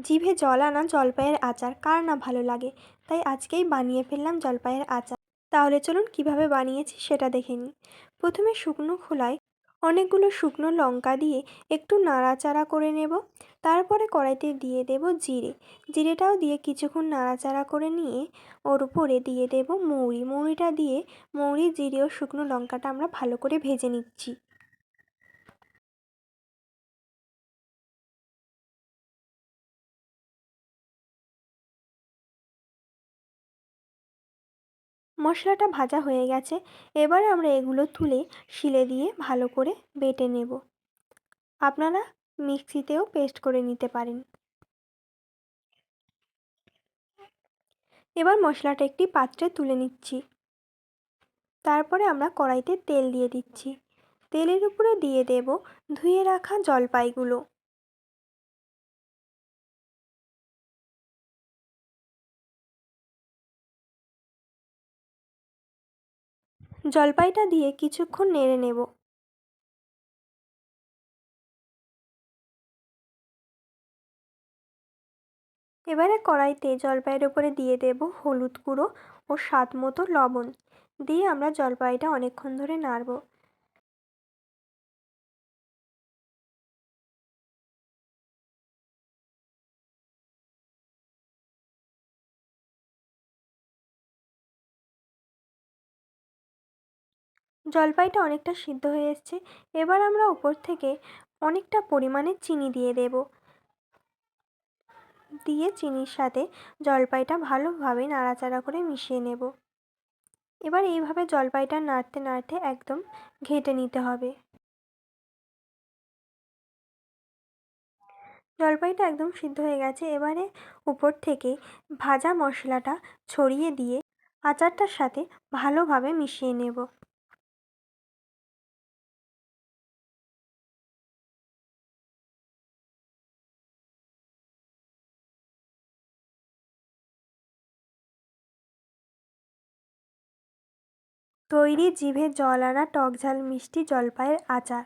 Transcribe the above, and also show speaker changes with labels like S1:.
S1: জিভে জল আনা জলপাইয়ের আচার কার না ভালো লাগে, তাই আজকেই বানিয়ে ফেললাম জলপাইয়ের আচার। তাহলে চলুন কিভাবে বানিয়েছি সেটা দেখে নিই। প্রথমে শুকনো খোলায় অনেকগুলো শুকনো লঙ্কা দিয়ে একটু নাড়াচাড়া করে নেব। তারপরে কড়াইতে দিয়ে দেব জিরে। জিরেটাও দিয়ে কিছুক্ষণ নাড়াচাড়া করে নিয়ে ওর উপরে দিয়ে দেব মৌরি। মৌরিটা দিয়ে মৌরি, জিরে ও শুকনো লঙ্কাটা আমরা ভালো করে ভেজে নিচ্ছি। মশলাটা ভাজা হয়ে গেছে। এবার আমরা এগুলো তুলে শিলে দিয়ে ভালো করে বেটে নেব। আপনারা মিক্সিতেও পেস্ট করে নিতে পারেন। এবার মশলাটা একটি পাত্রে তুলে নিচ্ছি। তারপরে আমরা কড়াইতে তেল দিয়ে দিচ্ছি। তেলের উপরে দিয়ে দেব ধুয়ে রাখা জলপাইগুলো। জলপাইটা দিয়ে কিছুক্ষণ নেড়ে নেব। এবারে কড়াইতে জলপাইয়ের উপরে দিয়ে দেব হলুদ গুঁড়ো ও স্বাদ মতো লবণ দিয়ে আমরা জলপাইটা অনেকক্ষণ ধরে নাড়ব। জলপাইটা অনেকটা সিদ্ধ হয়ে এসছে। এবার আমরা উপর থেকে অনেকটা পরিমাণে চিনি দিয়ে দেব। দিয়ে চিনির সাথে জলপাইটা ভালোভাবে নাড়াচাড়া করে মিশিয়ে নেব। এবার এইভাবে জলপাইটা নাড়তে নাড়তে একদম ঘেঁটে নিতে হবে। জলপাইটা একদম সিদ্ধ হয়ে গেছে। এবারে উপর থেকে ভাজা মশলাটা ছড়িয়ে দিয়ে আচারটার সাথে ভালোভাবে মিশিয়ে নেব। তৈরি জিভে জল আনা টক ঝাল মিষ্টি জলপাইয়ের আচার।